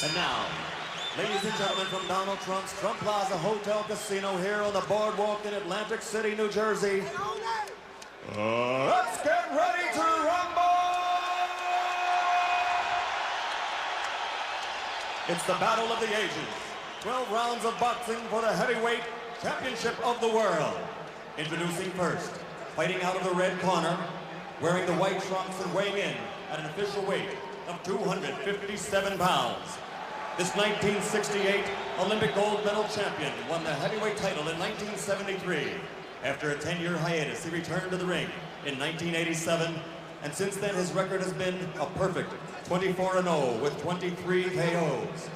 And now, ladies and gentlemen, from Donald Trump's Trump Plaza Hotel Casino here on the boardwalk in Atlantic City, New Jersey, let's get ready to rumble! It's the battle of the ages. 12 rounds of boxing for the heavyweight championship of the world. Introducing first, fighting out of the red corner, wearing the white trunks and weighing in at an official weight of 257 pounds. This 1968 Olympic gold medal champion won the heavyweight title in 1973. After a 10-year hiatus, he returned to the ring in 1987, and since then his record has been a perfect 24-0 with 23 KOs.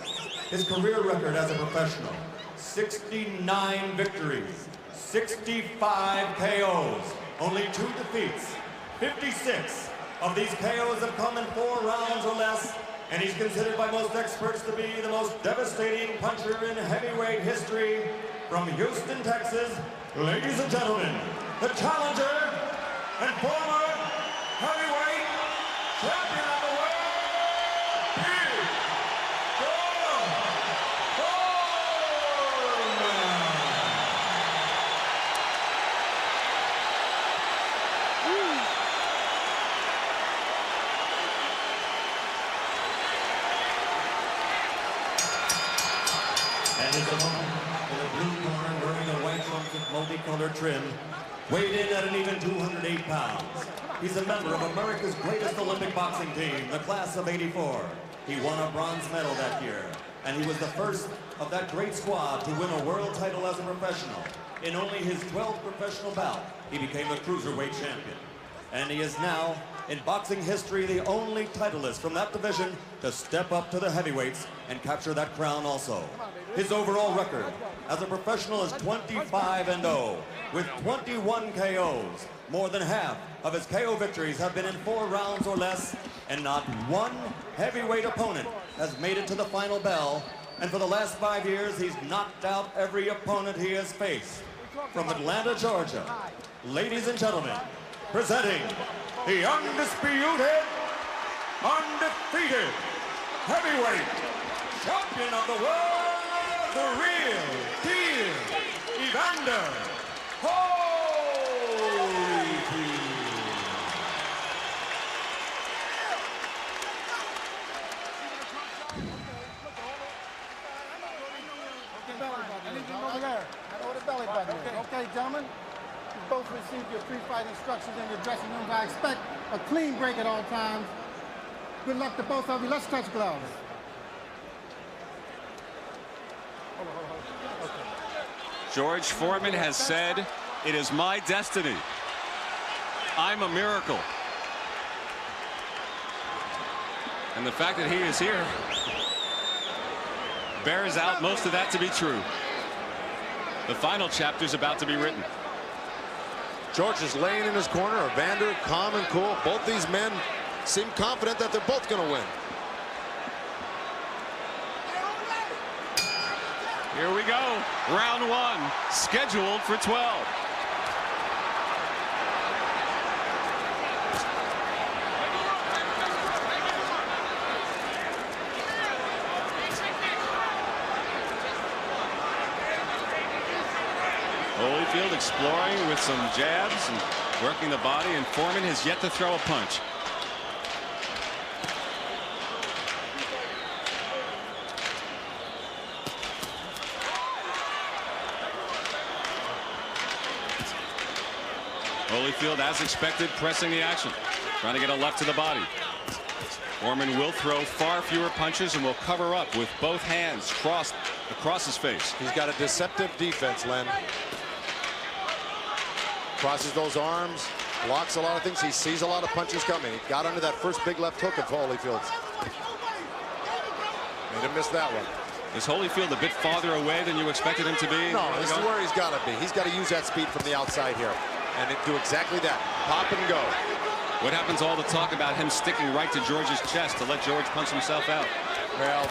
His career record as a professional, 69 victories, 65 KOs, only 2 defeats. 56 of these KOs have come in 4 rounds or less, and he's considered by most experts to be the most devastating puncher in heavyweight history. From Houston, Texas, ladies and gentlemen, the challenger and former heavyweight champion of the world, and his opponent in the blue corner wearing a white trunks with multicolored trim, weighed in at an even 208 pounds. He's a member of America's greatest Olympic boxing team, the class of '84. He won a bronze medal that year, and he was the first of that great squad to win a world title as a professional. In only his 12th professional bout, he became the cruiserweight champion. And he is now, in boxing history, the only titleist from that division to step up to the heavyweights and capture that crown also. His overall record as a professional is 25-0 with 21 KOs. More than half of his KO victories have been in 4 rounds or less, and not one heavyweight opponent has made it to the final bell. And for the last 5 years, he's knocked out every opponent he has faced. From Atlanta, Georgia, ladies and gentlemen, presenting the undisputed, undefeated heavyweight champion of the world, the real deal, Evander Holyfield. Over there. Over the belly button. Okay, gentlemen. You both received your pre-fight instructions in your dressing rooms. I expect a clean break at all times. Good luck to both of you. Let's touch gloves. George Foreman has said, "It is my destiny. I'm a miracle." And the fact that he is here bears out most of that to be true. The final chapter is about to be written. George is laying in his corner. Evander, calm and cool. Both these men seem confident that they're both going to win. Here we go. Round 1, scheduled for 12. Holyfield exploring with some jabs and working the body, and Foreman has yet to throw a punch. Holyfield, as expected, pressing the action, trying to get a left to the body. Foreman will throw far fewer punches and will cover up with both hands crossed across his face. He's got a deceptive defense, Len. Crosses those arms, blocks a lot of things. He sees a lot of punches coming. He got under that first big left hook of Holyfield's. Made him miss that one. Is Holyfield a bit farther away than you expected him to be? No, this is where he's got to be. He's got to use that speed from the outside here and do exactly that. Pop and go. What happens to all the talk about him sticking right to George's chest to let George punch himself out? Well,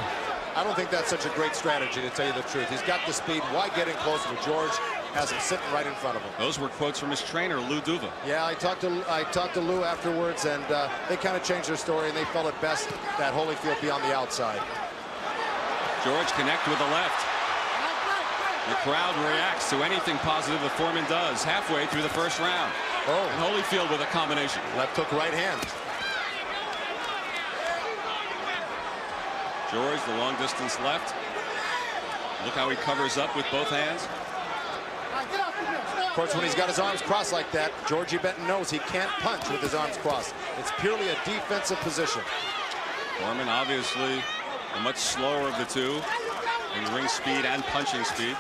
I don't think that's such a great strategy, to tell you the truth. He's got the speed. Why get in closer to George? Has him sitting right in front of him. Those were quotes from his trainer, Lou Duva. Yeah, I talked to Lou afterwards, and they kind of changed their story, and they felt it best that Holyfield be on the outside. George connect with the left. The crowd reacts to anything positive that Foreman does halfway through the first round. Oh. And Holyfield with a combination. Left hook, right hand. George, the long distance left. Look how he covers up with both hands. Of course, when he's got his arms crossed like that, Georgie Benton knows he can't punch with his arms crossed. It's purely a defensive position. Foreman obviously the much slower of the two in ring speed and punching speed.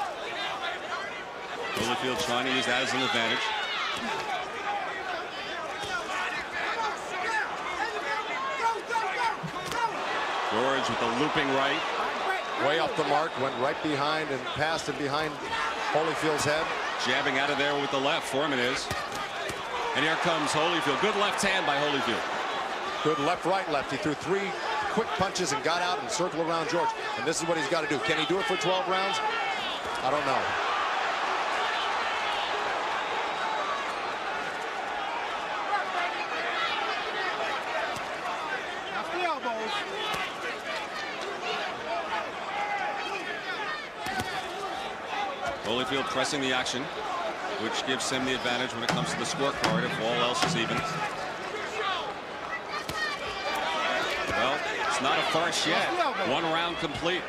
Holyfield trying to use that as an advantage. George with the looping right. Way off the mark, went right behind and passed it behind Holyfield's head. Jabbing out of there with the left, Foreman is. And here comes Holyfield. Good left hand by Holyfield. Good left-right left. He threw 3 quick punches and got out and circled around George. And this is what he's got to do. Can he do it for 12 rounds? I don't know. Holyfield pressing the action, which gives him the advantage when it comes to the scorecard if all else is even. Well, it's not a farce yet. 1 round complete.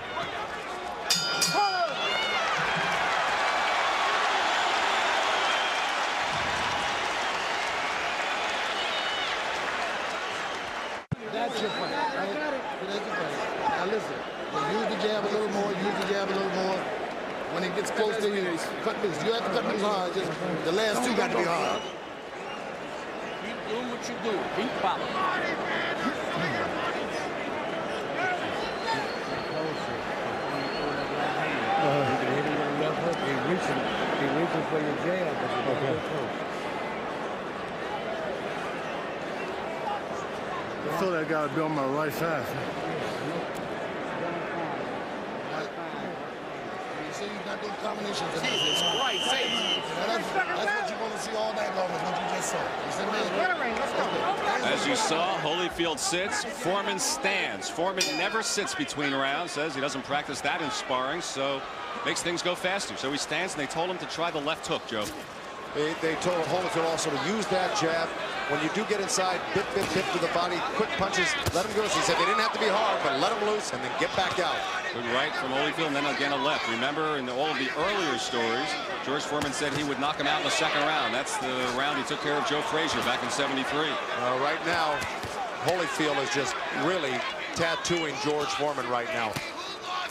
That's your fight. Right? That's your fight. Now listen, use the jab a little more, use the jab a little more. When it gets close to you, cut loose. You have to cut loose hard. Just the last 2 got to be hard. Keep doing what you do. Keep following. He reaching for your jab, but you're very close. I feel that guy be on my right side. See, you got those combinations. Jesus Christ, that's what you're going to see all night long, is what you just saw. You see what I mean? As you saw, Holyfield sits, Foreman stands. Foreman never sits between rounds, says he doesn't practice that in sparring, so makes things go faster. So he stands, and they told him to try the left hook, Joe. They told Holyfield also to use that jab. When you do get inside, bit to the body, quick punches, let him go. So he said they didn't have to be hard, but let him loose and then get back out. Good right from Holyfield, and then again a left. Remember, in all of the earlier stories, George Foreman said he would knock him out in the 2nd round. That's the round he took care of Joe Frazier back in '73. Right now, Holyfield is just really tattooing George Foreman right now.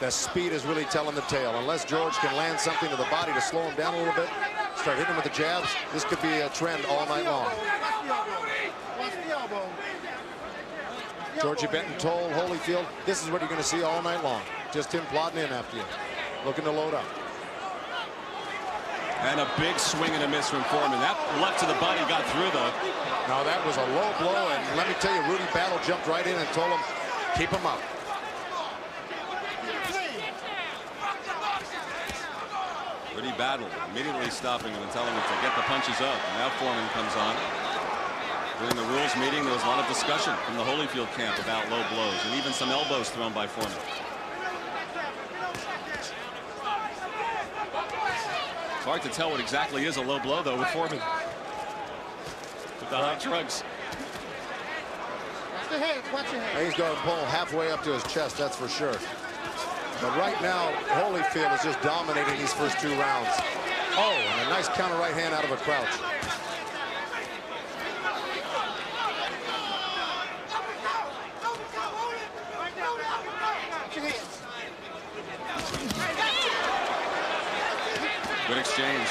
The speed is really telling the tale. Unless George can land something to the body to slow him down a little bit, start hitting him with the jabs, this could be a trend all night long. Georgie Benton told Holyfield, this is what you're going to see all night long. Just him plodding in after you, looking to load up. And a big swing and a miss from Foreman. That left to the body got through, though. Now, that was a low blow, and let me tell you, Rudy Battle jumped right in and told him, keep him up. Rudy Battle immediately stopping him and telling him to get the punches up. And now Foreman comes on. During the rules meeting, there was a lot of discussion from the Holyfield camp about low blows and even some elbows thrown by Foreman. It's hard to tell what exactly is a low blow, though, with Foreman. With the high shrugs. Watch the head, watch your head. He's going to pull halfway up to his chest, that's for sure. But right now, Holyfield is just dominating these first 2 rounds. Oh, and a nice counter right hand out of a crouch. Good exchange.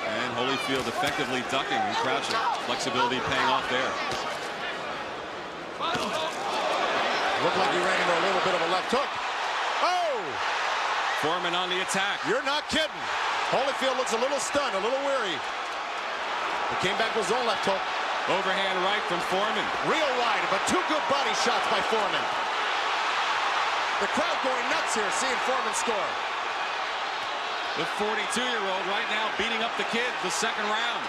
And Holyfield effectively ducking and crouching. Flexibility paying off there. Looked like he ran into a little bit of a left hook. Oh! Foreman on the attack. You're not kidding. Holyfield looks a little stunned, a little weary. He came back with his own left hook. Overhand right from Foreman. Real wide, but 2 good body shots by Foreman. The crowd going nuts here, seeing Foreman score. The 42-year-old right now beating up the kid the 2nd round.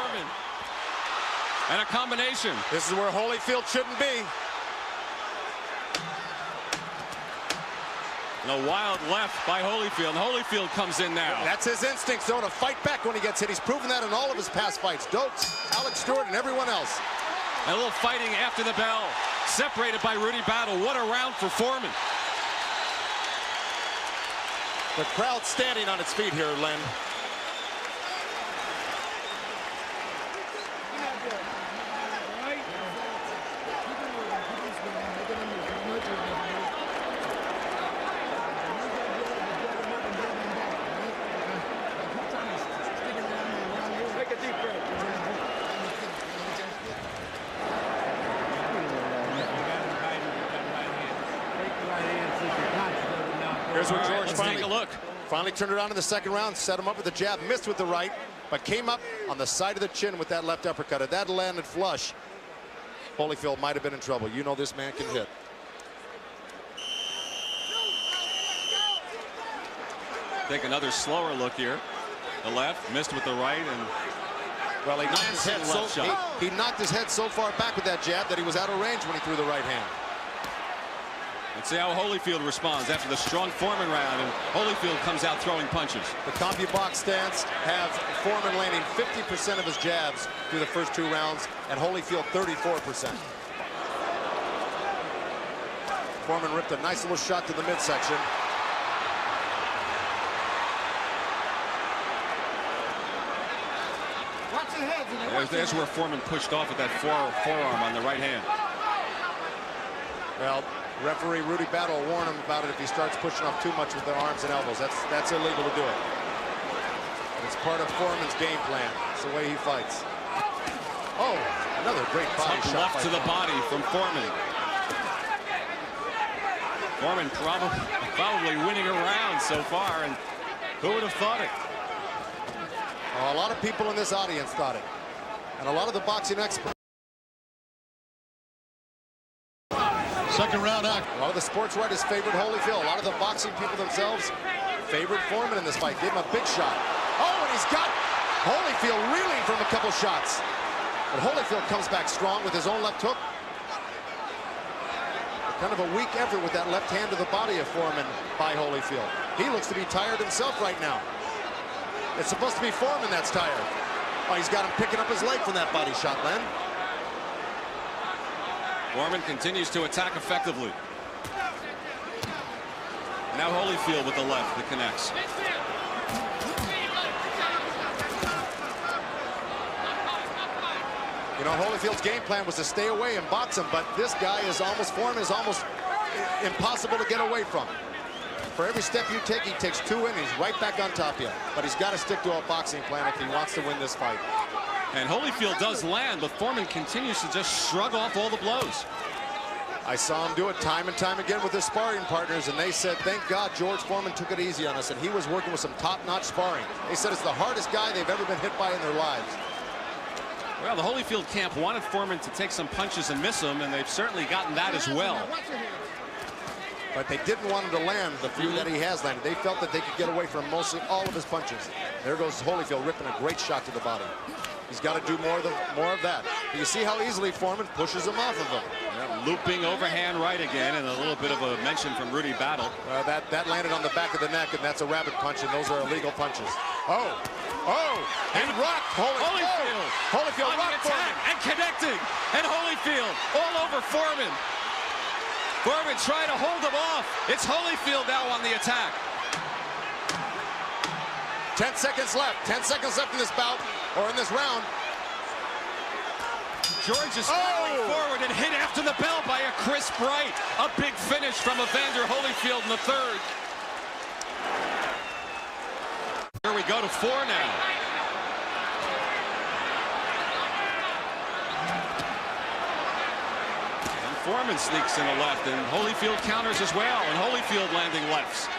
Foreman. And a combination. This is where Holyfield shouldn't be. And a wild left by Holyfield. And Holyfield comes in now. That's his instinct, though, to fight back when he gets hit. He's proven that in all of his past fights. Dokes, Alex Stewart, and everyone else. And a little fighting after the bell. Separated by Rudy Battle. What a round for Foreman. The crowd standing on its feet here, Len. Here's what George finally turned it on in the second round, set him up with a jab, missed with the right, but came up on the side of the chin with that left uppercut. If that landed flush, Holyfield might have been in trouble. You know this man can hit. Take another slower look here. The left, missed with the right, and well, he knocked his head so far back with that jab that he was out of range when he threw the right hand. Let's see how Holyfield responds after the strong Foreman round, and Holyfield comes out throwing punches. The CompuBox stance have Foreman landing 50% of his jabs through the first 2 rounds, and Holyfield 34%. Foreman ripped a nice little shot to the midsection. Watch your heads. There's where Foreman pushed off with that forearm on the right hand. Well, referee Rudy Battle will warn him about it if he starts pushing off too much with the arms and elbows. That's illegal to do it. It's part of Foreman's game plan. It's the way he fights. Oh, another great body shot. Left to the body from Foreman. Foreman probably winning a round so far, and who would have thought it? Oh, a lot of people in this audience thought it, and a lot of the boxing experts. Second round act. A lot of the sports writers favored Holyfield. A lot of the boxing people themselves favored Foreman in this fight. Gave him a big shot. Oh, and he's got Holyfield reeling from a couple shots. But Holyfield comes back strong with his own left hook. Kind of a weak effort with that left hand to the body of Foreman by Holyfield. He looks to be tired himself right now. It's supposed to be Foreman that's tired. Oh, he's got him picking up his leg from that body shot, Len. Foreman continues to attack effectively. Now Holyfield with the left that connects. You know, Holyfield's game plan was to stay away and box him, but this guy is Foreman is almost impossible to get away from. For every step you take, he takes 2 in, he's right back on top of you. But he's got to stick to a boxing plan if he wants to win this fight. And Holyfield does land, but Foreman continues to just shrug off all the blows. I saw him do it time and time again with his sparring partners, and they said, thank God George Foreman took it easy on us, and he was working with some top-notch sparring. They said it's the hardest guy they've ever been hit by in their lives. Well, the Holyfield camp wanted Foreman to take some punches and miss them, and they've certainly gotten that as well. But they didn't want him to land the few that he has landed. They felt that they could get away from mostly all of his punches. There goes Holyfield ripping a great shot to the body. He's got to do more of that. But you see how easily Foreman pushes him off of him. Yeah, looping overhand right again, and a little bit of a mention from Rudy Battle. That landed on the back of the neck, and that's a rabbit punch, and those are illegal punches. Oh, and rocked Holyfield. Holyfield rocked Foreman. And connecting, and Holyfield all over Foreman. Foreman trying to hold him off. It's Holyfield now on the attack. 10 seconds left. 10 seconds left in this bout, or in this round. George is falling forward and hit after the bell by a crisp right. A big finish from Evander Holyfield in the third. Here we go to 4 now. And Foreman sneaks in a left, and Holyfield counters as well, and Holyfield landing lefts.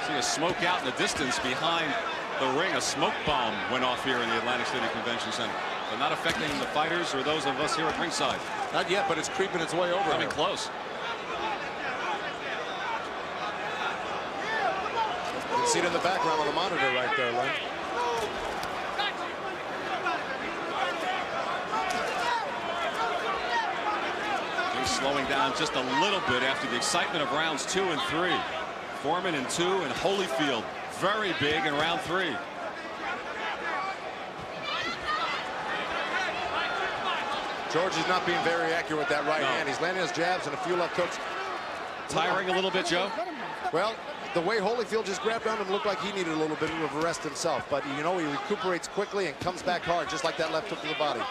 See a smoke out in the distance behind the ring. A smoke bomb went off here in the Atlantic City Convention Center. but not affecting the fighters or those of us here at ringside. Not yet, but it's creeping its way over. Coming close. You can see it in the background on the monitor right there, Len. Things slowing down just a little bit after the excitement of rounds 2 and 3. Foreman in 2 and Holyfield very big in round 3. George is not being very accurate with that right hand. He's landing his jabs and a few left hooks. Tiring a little bit, Joe? Well, the way Holyfield just grabbed on him looked like he needed a little bit of a rest himself. But, you know, he recuperates quickly and comes back hard, just like that left hook to the body.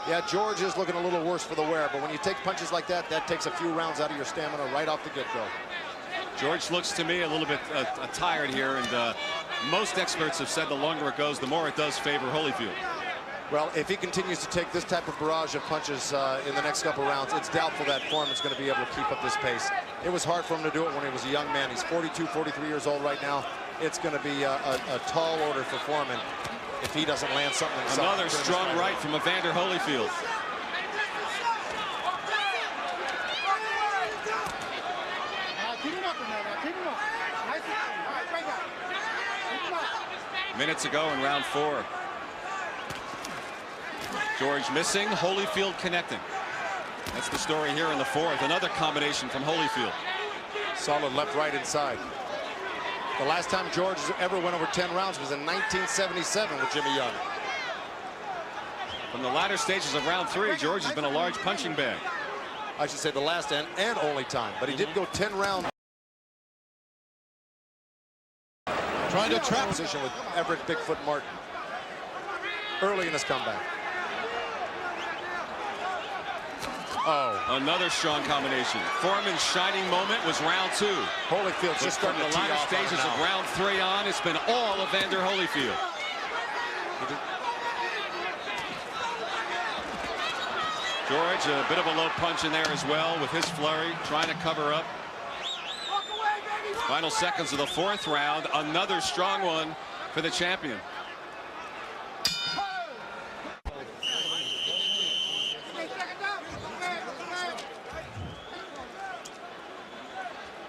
Yeah, George is looking a little worse for the wear, but when you take punches like that, that takes a few rounds out of your stamina right off the get-go. George looks to me a little bit tired here, and most experts have said the longer it goes, the more it does favor Holyfield. Well, if he continues to take this type of barrage of punches in the next couple rounds, it's doubtful that Foreman's going to be able to keep up this pace. It was hard for him to do it when he was a young man. He's 42, 43 years old right now. It's going to be a tall order for Foreman if he doesn't land something. Another strong right from Evander Holyfield. Minutes ago in round 4. George missing, Holyfield connecting. That's the story here in the 4th. Another combination from Holyfield. Solid left-right inside. The last time George ever went over 10 rounds was in 1977 with Jimmy Young. From the latter stages of round 3, George has been a large punching bag. I should say the last and only time, but he did go 10 rounds. Trying to trap Position with Everett Bigfoot Martin early in his comeback. Oh, another strong combination. Foreman's shining moment was round 2. Holyfield's just from starting the to tee latter off stages of round 3 on, it's been all Evander Holyfield. George, a bit of a low punch in there as well with his flurry, trying to cover up. Final seconds of the 4th round, another strong one for the champion.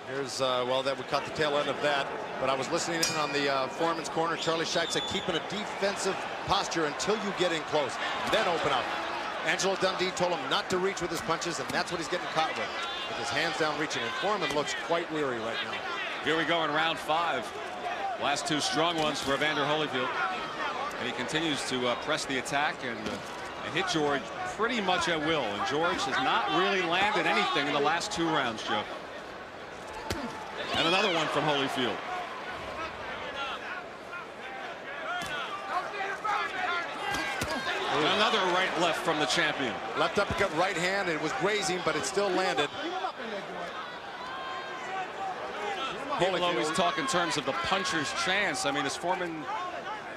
Here's, well, that we caught the tail end of that, but I was listening in on the Foreman's corner. Charlie Scheib said keep in a defensive posture until you get in close, then open up. Angelo Dundee told him not to reach with his punches, and that's what he's getting caught with his hands down reaching, and Foreman looks quite weary right now. Here we go in round 5. Last 2 strong ones for Evander Holyfield. And he continues to press the attack and hit George pretty much at will. And George has not really landed anything in the last 2 rounds, Joe. And another one from Holyfield. And another right-left from the champion. Left uppercut right hand. It was grazing, but it still landed. People always talk in terms of the puncher's chance. I mean, is Foreman,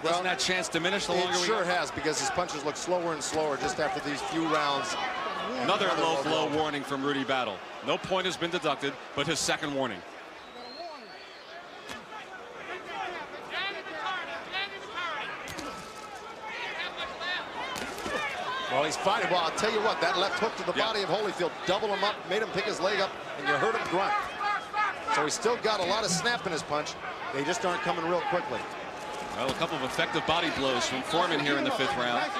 doesn't that chance diminish the longer we go? It sure has, because his punches look slower and slower just after these few rounds. Another low blow warning from Rudy Battle. No point has been deducted, but his second warning. Well, he's fighting. Well, I'll tell you what, that left hook to the body of Holyfield doubled him up, made him pick his leg up, and you heard him grunt. So he's still got a lot of snap in his punch. They just aren't coming real quickly. Well, a couple of effective body blows from Foreman here in the 5th round.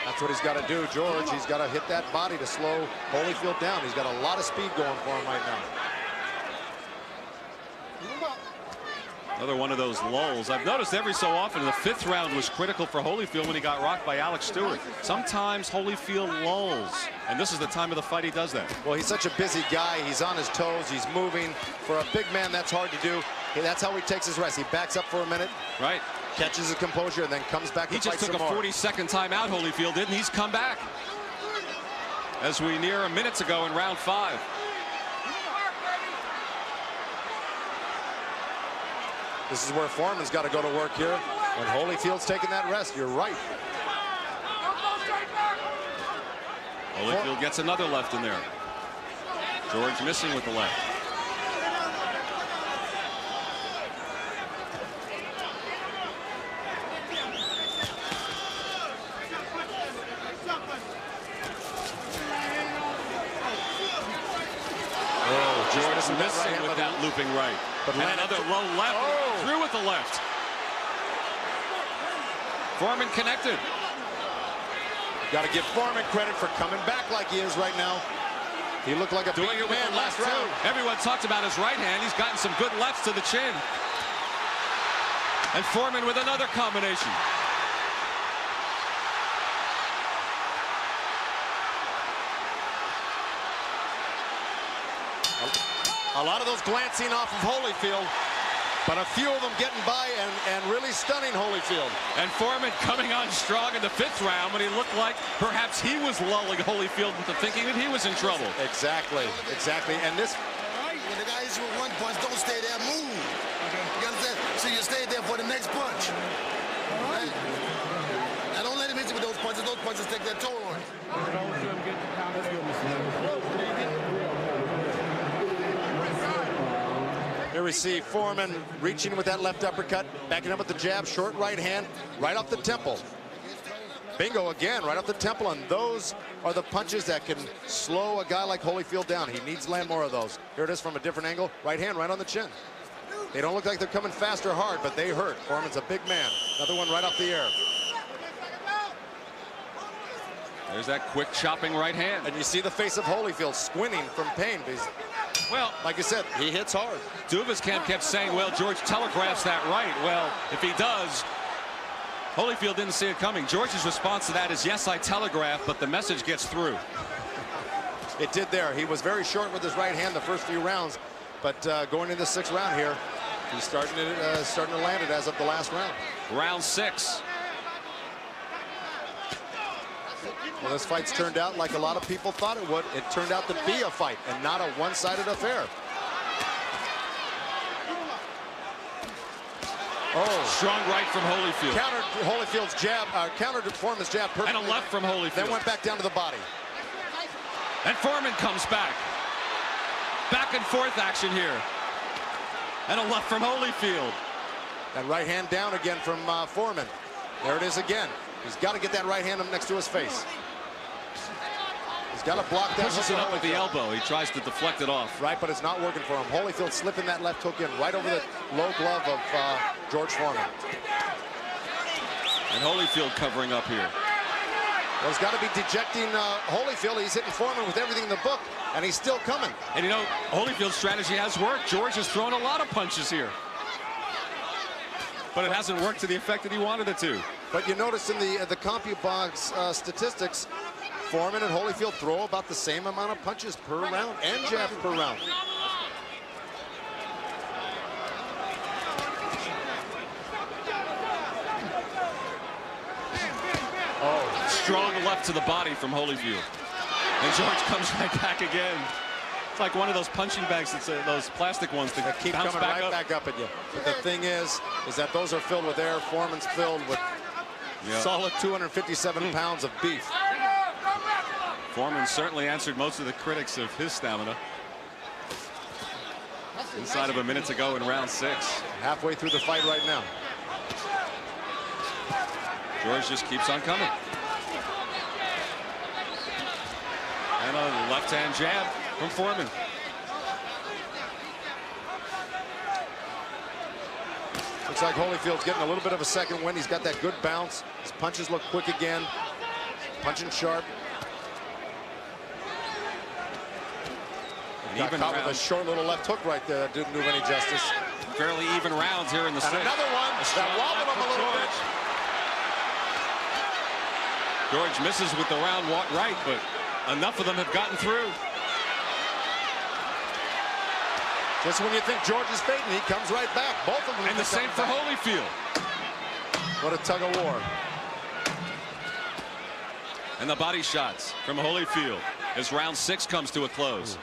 That's what he's got to do, George. He's got to hit that body to slow Holyfield down. He's got a lot of speed going for him right now. Another one of those lulls. I've noticed every so often the 5th round was critical for Holyfield when he got rocked by Alex Stewart. Sometimes Holyfield lulls, and this is the time of the fight he does that. Well, he's such a busy guy. He's on his toes. He's moving. For a big man, that's hard to do. That's how he takes his rest. He backs up for a minute. Right. Catches his composure, and then comes back to fight some more. He just took a 40-second timeout, Holyfield did, and he's come back. As we near a minute ago in round 5. This is where Foreman's got to go to work here. When Holyfield's taking that rest, you're right. Holyfield gets another left in there. George missing with the left. George missing with that looping right. But another low left. Through with the left. Foreman connected. Got to give Foreman credit for coming back like he is right now. He looked like a doing it with the last round. Everyone talked about his right hand. He's gotten some good lefts to the chin. And Foreman with another combination. A lot of those glancing off of Holyfield, but a few of them getting by and really stunning Holyfield. And Foreman coming on strong in the 5th round when he looked like perhaps he was lulling Holyfield into thinking that he was in trouble. Exactly. And this... When the guy hits you with one punch, don't stay there, move. You understand? So you stay there for the next punch. Right? Now don't let him hit you with those punches. Those punches take their toll on you. Here we see Foreman reaching with that left uppercut, backing up with the jab, short right hand, right off the temple. Bingo again, right off the temple, and those are the punches that can slow a guy like Holyfield down. He needs to land more of those. Here it is from a different angle, right hand right on the chin. They don't look like they're coming fast or hard, but they hurt. Foreman's a big man. Another one right off the air. There's that quick chopping right hand. And you see the face of Holyfield squinting from pain. Because, well, like I said, he hits hard. Duvaskamp kept saying, well, George telegraphs that right. Well, if he does, Holyfield didn't see it coming. George's response to that is, yes, I telegraph, but the message gets through. It did there. He was very short with his right hand the first few rounds, but going into the 6th round here, he's starting to land it as of the last round. Round 6. Well, this fight's turned out like a lot of people thought it would. It turned out to be a fight and not a one-sided affair. Oh, strong right from Holyfield. Countered Holyfield's jab, countered Foreman's jab perfectly. And a left from Holyfield. Then went back down to the body. And Foreman comes back. Back and forth action here. And a left from Holyfield. And right hand down again from Foreman. There it is again. He's got to get that right hand up next to his face. He's got to block that. Pushes it up with the elbow. He tries to deflect it off. Right, but it's not working for him. Holyfield slipping that left hook in right over the low glove of George Foreman. And Holyfield covering up here. Well, he's got to be dejecting Holyfield. He's hitting Foreman with everything in the book, and he's still coming. And you know, Holyfield's strategy has worked. George has thrown a lot of punches here. But it hasn't worked to the effect that he wanted it to. But you notice in the CompuBox statistics, Foreman and Holyfield throw about the same amount of punches per round and jabs per round. Oh, strong left to the body from Holyfield. And George comes right back again. It's like one of those punching bags, those plastic ones that keep coming right back up at you. But the thing is that those are filled with air. Foreman's filled with solid 257 pounds of beef. Foreman certainly answered most of the critics of his stamina. Inside of a minute to go in round 6. Halfway through the fight right now. George just keeps on coming. And a left-hand jab from Foreman. Looks like Holyfield's getting a little bit of a second wind. He's got that good bounce. His punches look quick again. Punching sharp. Got caught with a short little left hook right there that didn't do any justice. Fairly even rounds here in the 6th. Another one that wobbled him a little bit. George misses with the round right, but enough of them have gotten through. Just when you think George is fading, he comes right back. Both of them. And the same for Holyfield. What a tug of war. And the body shots from Holyfield as round 6 comes to a close.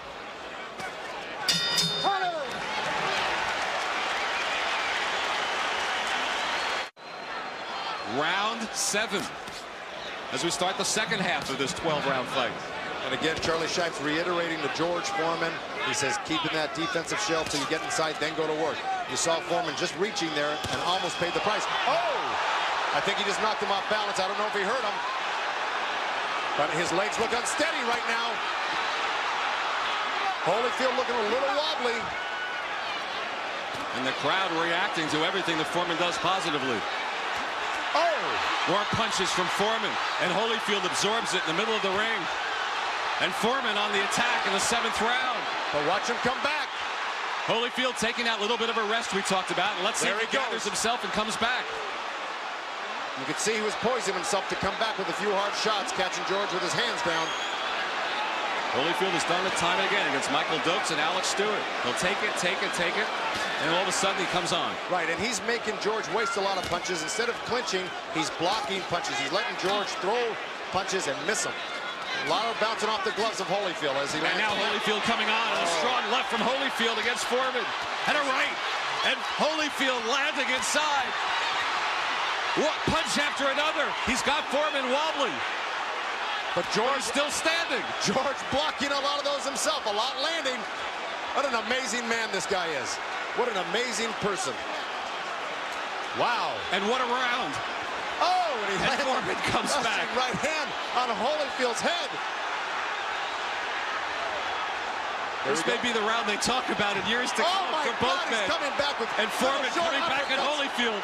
Round 7 as we start the second half of this 12-round fight. And again, Charlie Shipes reiterating to George Foreman. He says, keeping that defensive shell till you get inside, then go to work. You saw Foreman just reaching there and almost paid the price. Oh! I think he just knocked him off balance. I don't know if he hurt him. But his legs look unsteady right now. Holyfield looking a little wobbly. And the crowd reacting to everything that Foreman does positively. Oh! More punches from Foreman, and Holyfield absorbs it in the middle of the ring. And Foreman on the attack in the 7th round. But watch him come back. Holyfield taking that little bit of a rest we talked about. And let's see if he gathers himself and comes back. You could see he was poising himself to come back with a few hard shots, catching George with his hands down. Holyfield has done it time and again against Michael Dokes and Alex Stewart. He'll take it, and all of a sudden he comes on. Right, and he's making George waste a lot of punches. Instead of clinching, he's blocking punches. He's letting George throw punches and miss them. A lot of bouncing off the gloves of Holyfield as he lands. And now Holyfield coming on, and a strong left from Holyfield against Foreman. And a right, and Holyfield landing inside. What punch after another. He's got Foreman wobbly. But George still standing. George blocking a lot of those himself, a lot landing. What an amazing man this guy is. What an amazing person. Wow. And what a round. Oh, and Foreman comes back. Right hand on Holyfield's head. This may be the round they talk about in years to come for both men. Coming back with and Foreman coming back at Holyfield.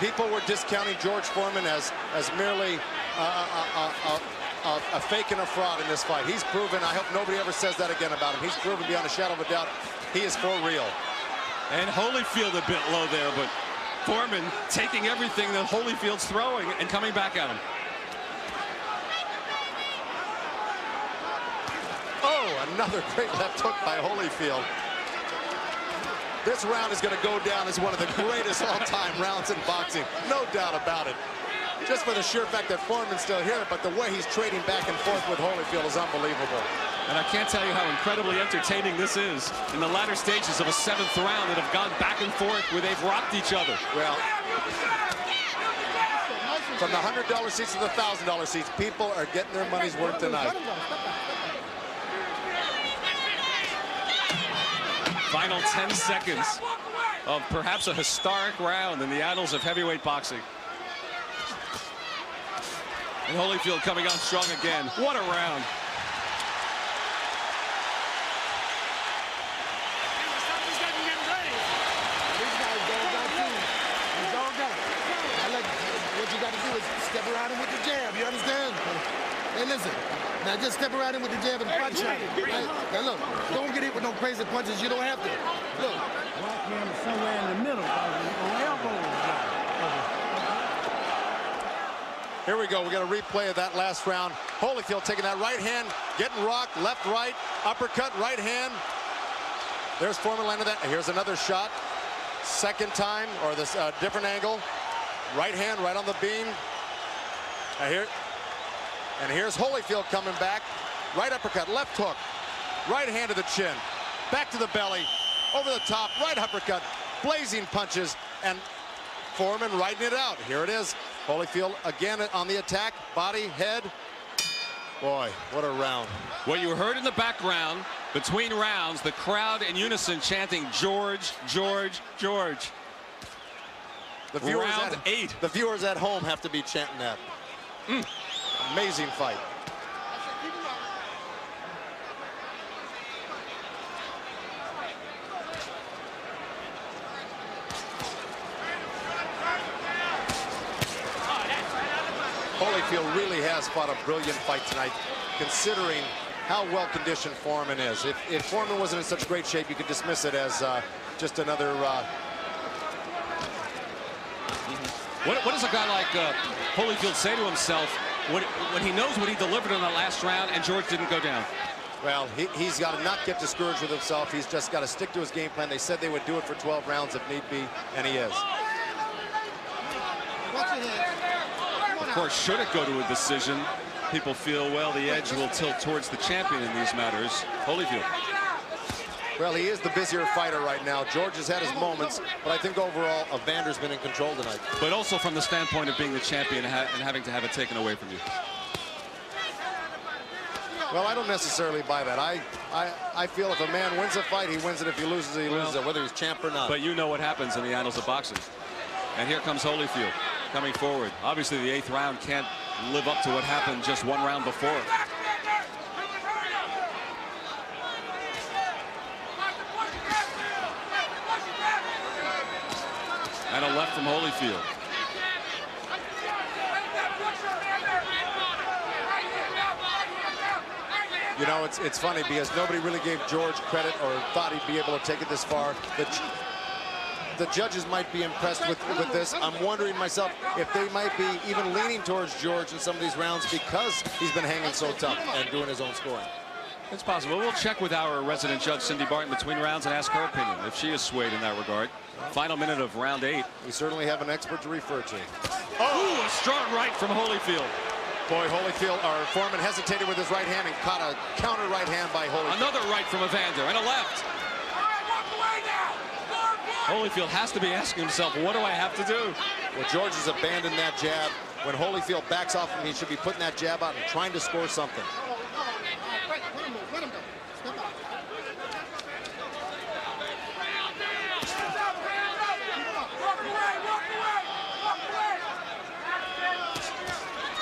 People were discounting George Foreman as merely a fake and a fraud in this fight. He's proven, I hope nobody ever says that again about him. He's proven beyond a shadow of a doubt he is for real. And Holyfield a bit low there, but Foreman taking everything that Holyfield's throwing and coming back at him. Oh, another great left hook by Holyfield. This round is going to go down as one of the greatest all-time rounds in boxing. No doubt about it. Just for the sheer fact that Foreman's still here, but the way he's trading back and forth with Holyfield is unbelievable. And I can't tell you how incredibly entertaining this is in the latter stages of a 7th round that have gone back and forth where they've rocked each other. Well, from the $100 seats to the $1,000 seats, people are getting their money's worth tonight. Final 10 seconds of perhaps a historic round in the annals of heavyweight boxing. And Holyfield coming on strong again. What a round. What you got to do is step around him with the jab. You understand? Hey, listen. Now just step around him with the jab and punch shot. Right? Now look, don't get hit with no crazy punches. You don't have to. Look. Right hand somewhere in the middle. Here we go. We got a replay of that last round. Holyfield taking that right hand, getting rocked, left, right, uppercut, right hand. There's Foreman landing that. Here's another shot. Second time, or this different angle. Right hand, right on the beam. And here's Holyfield coming back. Right uppercut, left hook, right hand to the chin, back to the belly, over the top, right uppercut, blazing punches, and Foreman riding it out. Here it is. Holyfield again on the attack, body, head. Boy, what a round. What you heard in the background, between rounds, the crowd in unison chanting, George, George, George. The viewers round 8. The viewers at home have to be chanting that. Amazing fight. Holyfield really has fought a brilliant fight tonight, considering how well-conditioned Foreman is. If Foreman wasn't in such great shape, you could dismiss it as just another... What does a guy like Holyfield say to himself when he knows what he delivered in the last round and George didn't go down? Well, he's got to not get discouraged with himself. He's just got to stick to his game plan. They said they would do it for 12 rounds if need be, and he is. Of course, should it go to a decision, people feel, well, the edge will tilt towards the champion in these matters, Holyfield. Well, he is the busier fighter right now. George has had his moments, but I think overall, Evander's been in control tonight. But also from the standpoint of being the champion and having to have it taken away from you. Well, I don't necessarily buy that. I feel if a man wins a fight, he wins it. If he loses it, he loses it, whether he's champ or not. But you know what happens in the annals of boxing. And here comes Holyfield coming forward. Obviously, the 8th round can't live up to what happened just 1 round before. And a left from Holyfield. You know, it's funny because nobody really gave George credit or thought he'd be able to take it this far. The judges might be impressed with this. I'm wondering myself if they might be even leaning towards George in some of these rounds because he's been hanging so tough and doing his own scoring. It's possible. We'll check with our resident judge, Cindy Barton, between rounds and ask her opinion if she is swayed in that regard. Final minute of round 8. We certainly have an expert to refer to. Oh, a strong right from Holyfield. Boy, Foreman hesitated with his right hand and caught a counter right hand by Holyfield. Another right from Evander and a left. Holyfield has to be asking himself, what do I have to do? Well, George has abandoned that jab. When Holyfield backs off him, he should be putting that jab out and trying to score something. Let him go. Step out.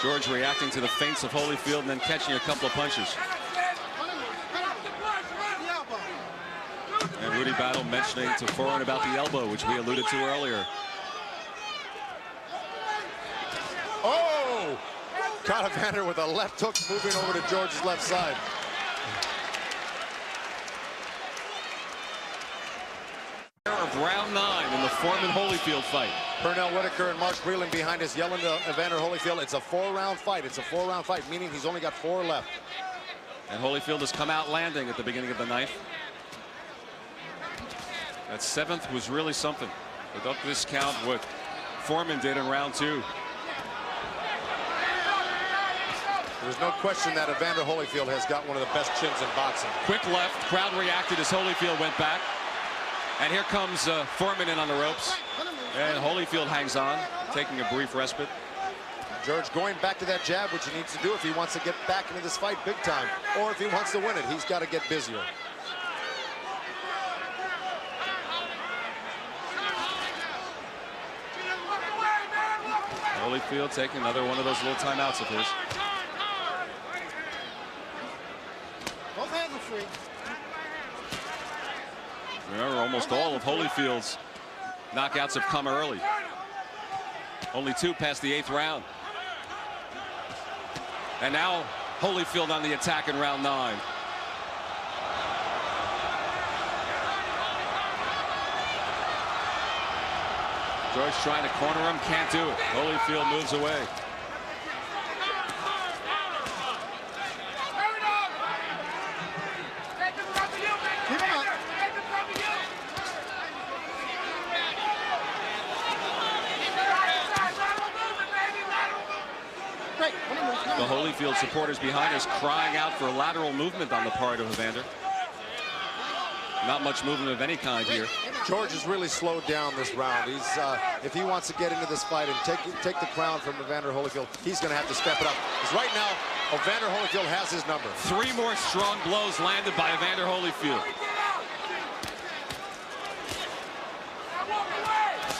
George reacting to the feints of Holyfield and then catching a couple of punches. And Rudy Battle mentioning to Foreman about the elbow, which we alluded to earlier. Oh! Caught Evander with a left hook moving over to George's left side. Of round 9 in the Foreman-Holyfield fight. Pernell Whitaker and Mark Breland behind us yelling to Evander Holyfield, it's a 4-round fight. It's a 4-round fight, meaning he's only got 4 left. And Holyfield has come out landing at the beginning of the 9th. That 7th was really something. Without this count, what Foreman did in round 2. There's no question that Evander Holyfield has got one of the best chins in boxing. Quick left, crowd reacted as Holyfield went back. And here comes Foreman in on the ropes. And Holyfield hangs on, taking a brief respite. George going back to that jab, which he needs to do if he wants to get back into this fight big time. Or if he wants to win it, he's got to get busier. Holyfield taking another one of those little timeouts of his. Both hands are free. Remember, almost all of Holyfield's knockouts have come early. Only 2 past the 8th round. And now Holyfield on the attack in round 9. George trying to corner him, can't do it. Holyfield moves away. The Holyfield supporters behind us crying out for lateral movement on the part of Evander. Not much movement of any kind here. George has really slowed down this round. He's if he wants to get into this fight and take the crown from Evander Holyfield, he's going to have to step it up. Because right now, Evander Holyfield has his number. 3 more strong blows landed by Evander Holyfield.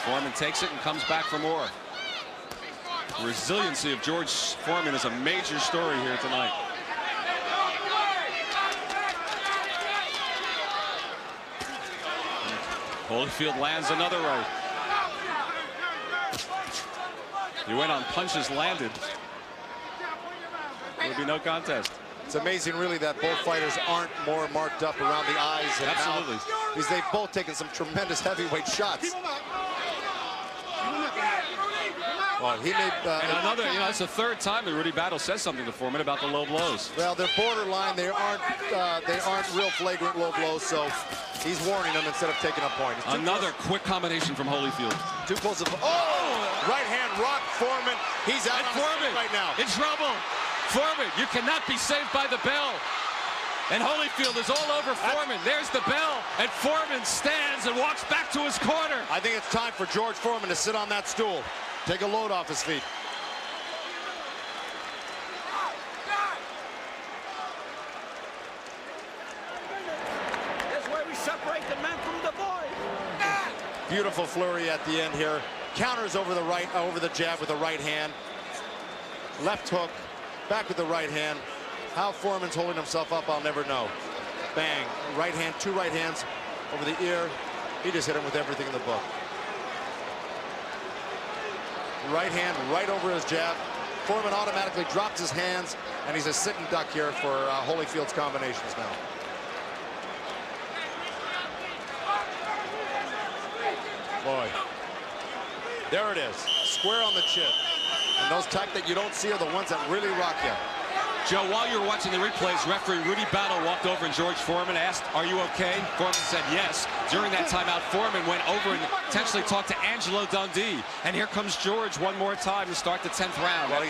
Foreman takes it and comes back for more. The resiliency of George Foreman is a major story here tonight. Holyfield lands another right. He went on punches landed. There would be no contest. It's amazing, really, that both fighters aren't more marked up around the eyes and absolutely mouth, because they've both taken some tremendous heavyweight shots. Well, he made and another, you know, it's the 3rd time that Rudy Battle says something to Foreman about the low blows. Well, they're borderline. They aren't real flagrant low blows. So he's warning them instead of taking a point. Another quick combination from Holyfield. Too close. Right hand rock Foreman. He's out on Foreman right now. In trouble. Foreman, you cannot be saved by the bell. And Holyfield is all over Foreman. There's the bell, and Foreman stands and walks back to his corner. I think it's time for George Foreman to sit on that stool. Take a load off his feet. That's where we separate the man from the boy. Beautiful flurry at the end here. counters over the jab with the right hand. Left hook, back with the right hand. How Foreman's holding himself up, I'll never know. Bang, right hand, 2 right hands over the ear. He just hit him with everything in the book. Right hand right over his jab. Foreman automatically drops his hands, and he's a sitting duck here for Holyfield's combinations now. Boy, there it is, square on the chin. And those type that you don't see are the ones that really rock you. Joe, while you were watching the replays, referee Rudy Battle walked over and George Foreman asked, "Are you okay?" Foreman said yes. During that timeout, Foreman went over and potentially talked to Angelo Dundee. And here comes George one more time to start the 10th round. Well,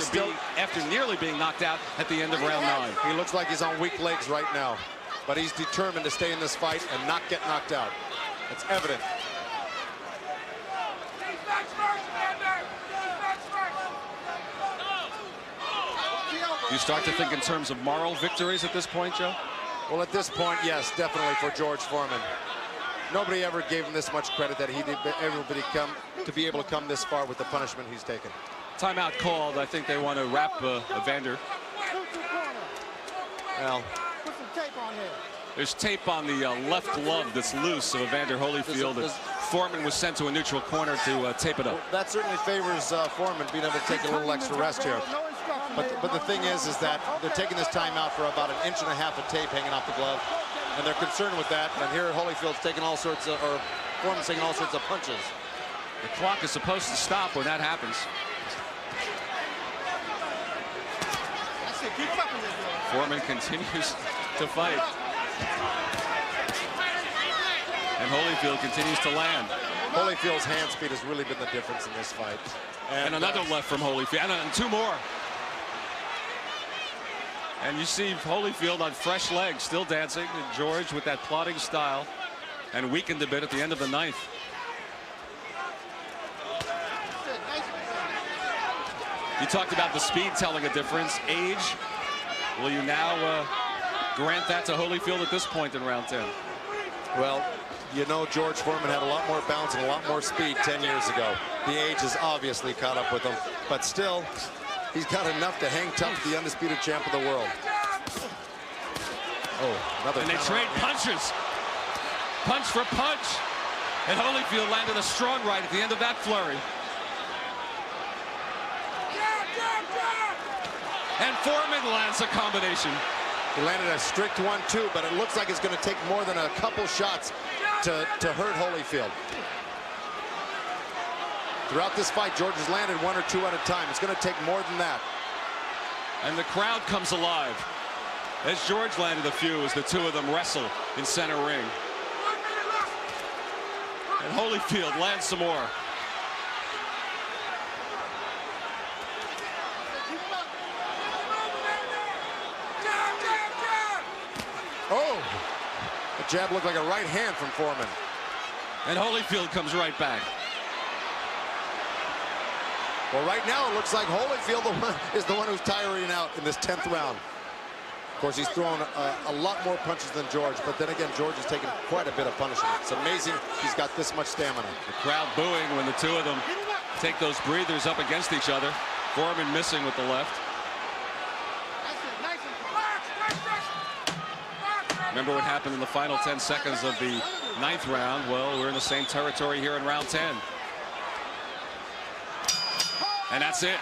after nearly being knocked out at the end of round 9. He looks like he's on weak legs right now. But he's determined to stay in this fight and not get knocked out. It's evident. You start to think in terms of moral victories at this point, Joe? Well, at this point, yes, definitely for George Foreman. Nobody ever gave him this much credit that he did everybody come to be able to come this far with the punishment he's taken. Timeout called. I think they want to wrap Evander. Well, Put some tape on there. There's tape on the left glove that's loose of Evander Holyfield. Foreman was sent to a neutral corner to tape it up. well, that certainly favors Foreman being able to take a little extra rest here. But the thing is that they're taking this time out for about 1.5 inches of tape hanging off the glove, and they're concerned with that. And here Holyfield's taking all sorts of, or Foreman's taking all sorts of punches. The clock is supposed to stop when that happens. Foreman continues to fight. And Holyfield continues to land. Holyfield's hand speed has really been the difference in this fight. And another left from Holyfield, and 2 more. And you see Holyfield on fresh legs, still dancing. And George with that plodding style, and weakened a bit at the end of the 9th. You talked about the speed telling a difference. Age, will you now grant that to Holyfield at this point in round 10? Well, you know, George Foreman had a lot more bounce and a lot more speed 10 years ago. The age has obviously caught up with him, but still, he's got enough to hang tough with the undisputed champ of the world. Oh, another. And they trade punches. Punch for punch. And Holyfield landed a strong right at the end of that flurry. And Foreman lands a combination. He landed a strict 1-2, but it looks like it's going to take more than a couple shots to hurt Holyfield. Throughout this fight, George has landed 1 or 2 at a time. It's going to take more than that. And the crowd comes alive as George landed a few as the 2 of them wrestle in center ring. And Holyfield lands some more. Oh, the jab looked like a right hand from Foreman. And Holyfield comes right back. Well, right now it looks like Holyfield is the one who's tiring out in this 10th round. Of course, he's thrown a lot more punches than George, but then again, George has taken quite a bit of punishment. It's amazing he's got this much stamina. The crowd booing when the 2 of them take those breathers up against each other. Foreman missing with the left. Remember what happened in the final 10 seconds of the 9th round? Well, we're in the same territory here in round 10. And that's it.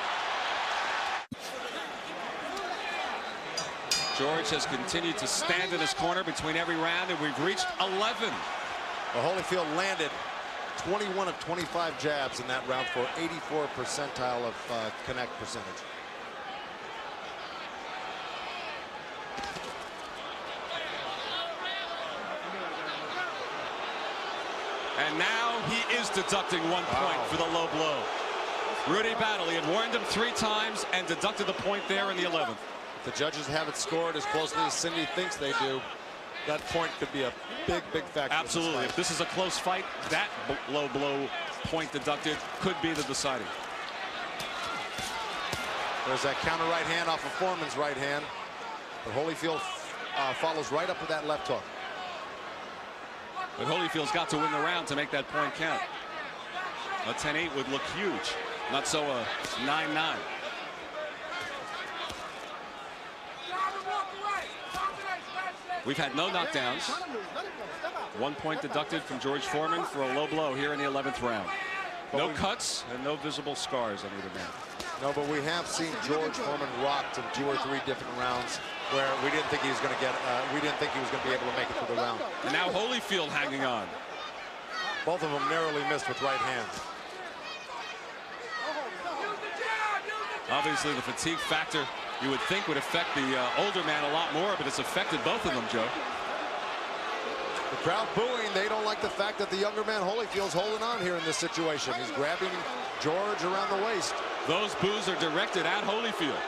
George has continued to stand in his corner between every round, and we've reached 11. Well, Holyfield landed 21 of 25 jabs in that round for 84 percentile of connect percentage. And now he is deducting 1 point for the low blow. Rudy Battle, he had warned him 3 times and deducted the point there in the 11th. If the judges have it scored as closely as Cindy thinks they do, that point could be a big, big factor. Absolutely. If this is a close fight, that low blow point deducted could be the deciding. There's that counter right hand off of Foreman's right hand. But Holyfield follows right up with that left hook. But Holyfield's got to win the round to make that point count. A 10-8 would look huge. Not so a 9-9. We've had no knockdowns. 1 point deducted from George Foreman for a low blow here in the 11th round. No cuts and no visible scars on either man. No, but we have seen George Foreman rocked in 2 or 3 different rounds where we didn't think he was going to get. We didn't think he was going to be able to make it through the round. And now Holyfield hanging on. Both of them narrowly missed with right hands. Obviously, the fatigue factor you would think would affect the older man a lot more, but it's affected both of them, Joe. The crowd booing. They don't like the fact that the younger man Holyfield's holding on here in this situation. He's grabbing George around the waist. Those boos are directed at Holyfield.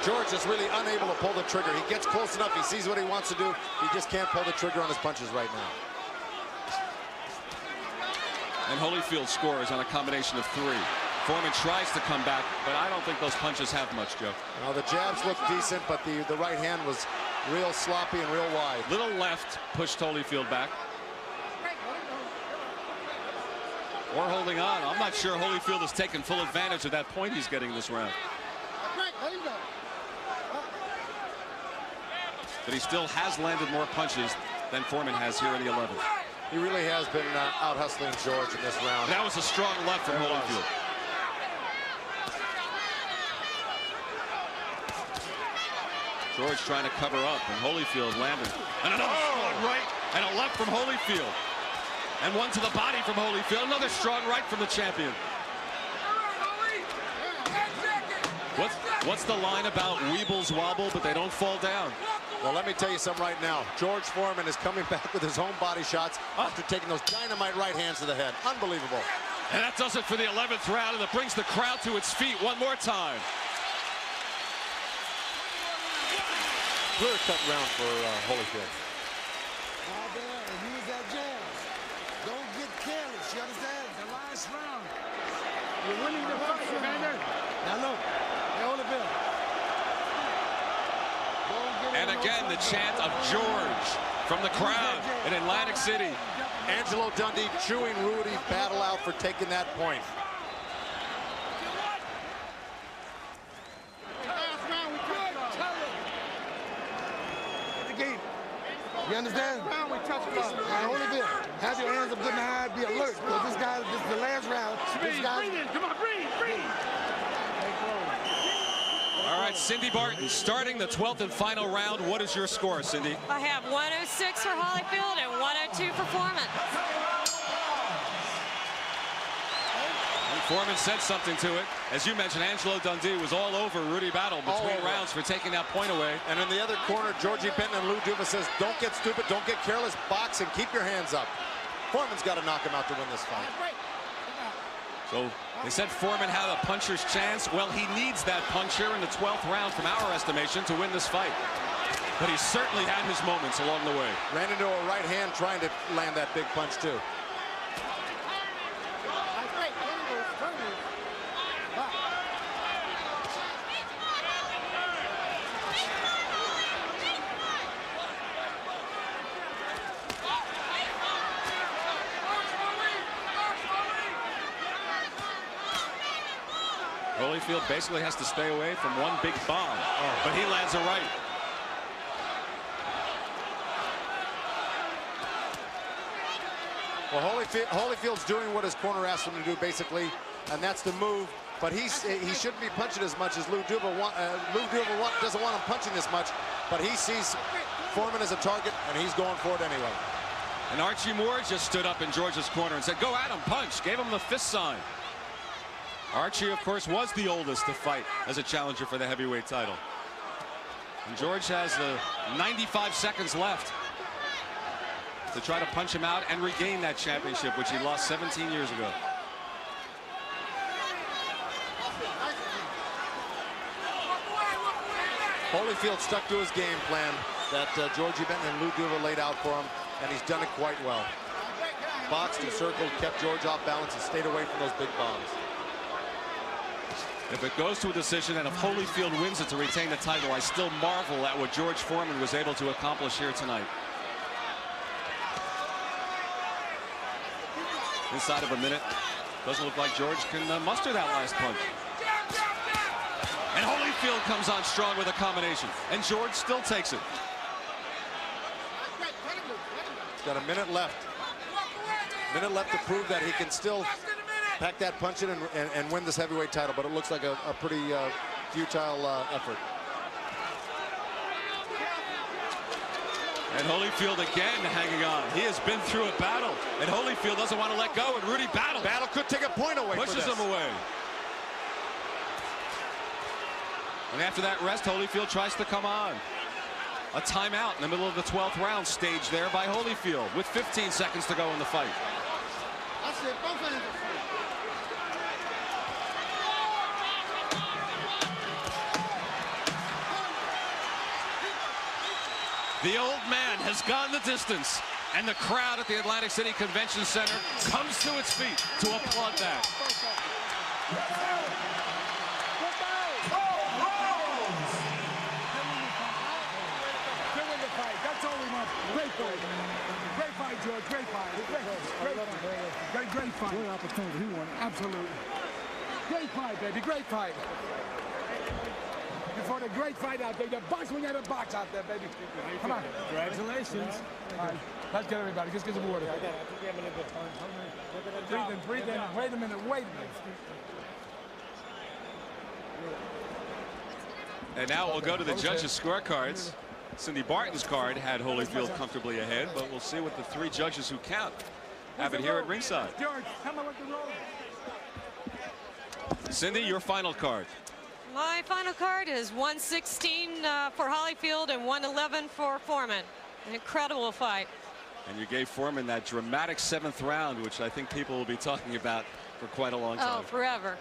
George is really unable to pull the trigger. He gets close enough. He sees what he wants to do. He just can't pull the trigger on his punches right now. And Holyfield's score is on a combination of 3. Foreman tries to come back, but I don't think those punches have much, Joe. Now the jabs look decent, but the right hand was real sloppy and real wide. Little left pushed Holyfield back. Or holding on. I'm not sure Holyfield has taken full advantage of that point he's getting this round. But he still has landed more punches than Foreman has here in the 11th. He really has been out hustling George in this round. That was a strong left from Holyfield. George trying to cover up, and Holyfield landed. And another strong right, and a left from Holyfield. And one to the body from Holyfield. Another strong right from the champion. What's the line about weebles wobble, but they don't fall down? Well, let me tell you something right now. George Foreman is coming back with his own body shots after taking those dynamite right hands to the head. Unbelievable. And that does it for the 11th round, and it brings the crowd to its feet one more time. Clear-cut round for Holyfield. Out there and use that jab. Don't get careless, you understand? The last round. You're winning the fight, Evander. Now look, Holyfield. And again, the chant of George from the crowd in Atlantic City. Angelo Dundee chewing Rudy battle out for taking that point. You understand? Holyfield, have your hands up good and high, be alert, because this is the last round. Breathe, come on, breathe. All right, Cindy Barton, starting the 12th and final round. What is your score, Cindy? I have 106 for Holyfield and 102 for Foreman. And Foreman said something to it. As you mentioned, Angelo Dundee was all over Rudy Battle between rounds for taking that point away. And in the other corner, Georgie Benton and Lou Duva says, don't get stupid, don't get careless, box and keep your hands up. Foreman's got to knock him out to win this fight. So they said Foreman had a puncher's chance. Well, he needs that puncher in the 12th round from our estimation to win this fight. But he certainly had his moments along the way. Ran into a right hand trying to land that big punch too. Holyfield basically has to stay away from one big bomb, but he lands a right. Well, Holyfield's doing what his corner asked him to do, basically, and that's the move. But he shouldn't be punching as much as Lou Duva doesn't want him punching this much, but he sees Foreman as a target, and he's going for it anyway. And Archie Moore just stood up in George's corner and said, go at him, punch, gave him the fist sign. Archie, of course, was the oldest to fight as a challenger for the heavyweight title. And George has 95 seconds left to try to punch him out and regain that championship, which he lost 17 years ago. Holyfield stuck to his game plan that Georgie Benton and Lou Duva laid out for him, and he's done it quite well. Boxed and circled, kept George off balance, and stayed away from those big bombs. If it goes to a decision and if Holyfield wins it to retain the title, I still marvel at what George Foreman was able to accomplish here tonight. Inside of a minute. Doesn't look like George can muster that last punch. And Holyfield comes on strong with a combination. And George still takes it. He's got a minute left. Minute left to prove that he can still pack that punch in and win this heavyweight title. But it looks like a pretty futile effort. And Holyfield again hanging on. He has been through a battle, and Holyfield doesn't want to let go, and Rudy battles. Battle could take a point away. Pushes him away. And after that rest, Holyfield tries to come on. A timeout in the middle of the 12th round staged there by Holyfield with 15 seconds to go in the fight. That's it. Both hands are free. The old man has gone the distance, and the crowd at the Atlantic City Convention Center comes to its feet to applaud that. That's all we want. Great fight. Great fight, George. Great fight. Great fight. Great opportunity. He won. Absolutely. Great fight, baby. Great fight. For the great fight out there. The box, we got a box out there, baby. Come on. Congratulations. All right. Let's get everybody. Just get some water. Breathe in. Wait a minute. And now we'll go to the judges' scorecards. Cindy Barton's card had Holyfield comfortably ahead, but we'll see what the three judges who count have it here at ringside. George, come on with the roll. Cindy, your final card. My final card is 116 for Holyfield and 111 for Foreman. An incredible fight. And you gave Foreman that dramatic 7th round, which I think people will be talking about for quite a long time. Oh, forever.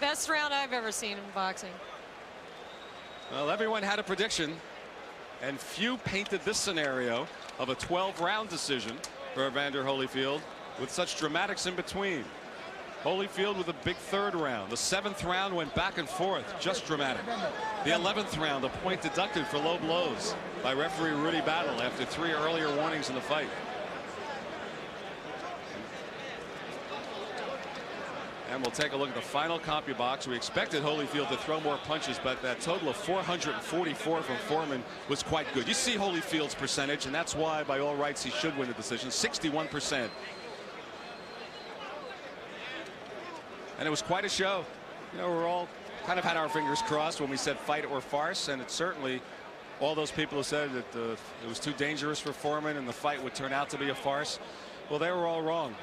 Best round I've ever seen in boxing. Well, everyone had a prediction, and few painted this scenario of a 12-round decision for Evander Holyfield with such dramatics in between. Holyfield with a big 3rd round. The 7th round went back and forth, just dramatic. The 11th round, a point deducted for low blows by referee Rudy Battle after 3 earlier warnings in the fight. And we'll take a look at the final CompuBox. We expected Holyfield to throw more punches, but that total of 444 from Foreman was quite good. You see Holyfield's percentage, and that's why, by all rights, he should win the decision. 61%. And it was quite a show. You know, we're all kind of had our fingers crossed when we said fight or farce, and it's certainly all those people who said that it was too dangerous for Foreman and the fight would turn out to be a farce. Well, they were all wrong,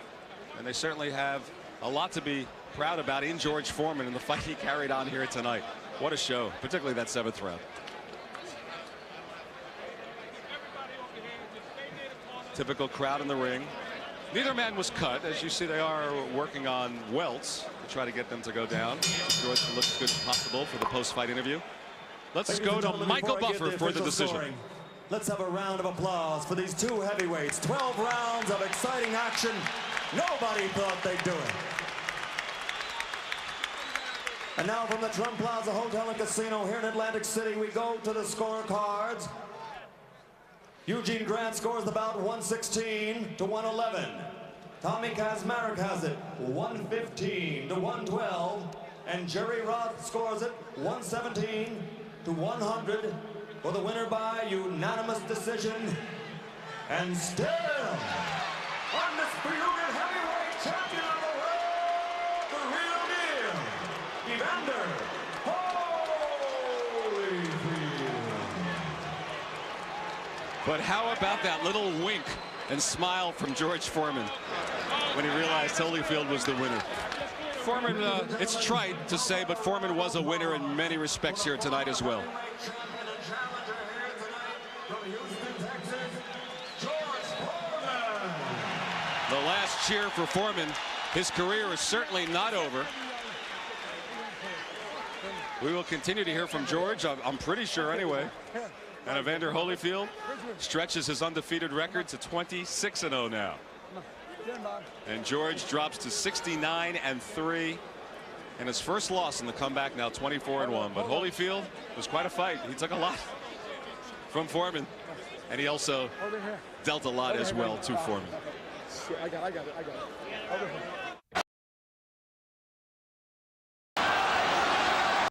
and they certainly have a lot to be proud about in George Foreman and the fight he carried on here tonight. What a show, particularly that 7th round. Typical crowd in the ring. Neither man was cut. As you see, they are working on welts to try to get them to go down. George looks good as possible for the post-fight interview. Let's go to Michael Buffer for the decision. Let's have a round of applause for these two heavyweights. 12 rounds of exciting action. Nobody thought they'd do it. And now from the Trump Plaza Hotel and Casino here in Atlantic City, we go to the scorecards. Eugene Grant scores the bout 116 to 111. Tommy Kazmarek has it 115 to 112. And Jerry Roth scores it 117 to 100 for the winner by unanimous decision. And still, undisputed heavyweight champion of the world, the real deal, Evander Holyfield. But how about that little wink and smile from George Foreman when he realized Holyfield was the winner? Foreman, it's trite to say, but Foreman was a winner in many respects here tonight as well. The last cheer for Foreman. His career is certainly not over. We will continue to hear from George, I'm pretty sure anyway. And Evander Holyfield stretches his undefeated record to 26-0 now. And George drops to 69-3. and his first loss in the comeback, now 24-1. But Holyfield was quite a fight. He took a lot from Foreman, and he also dealt a lot as well to Foreman. I got it. Over here.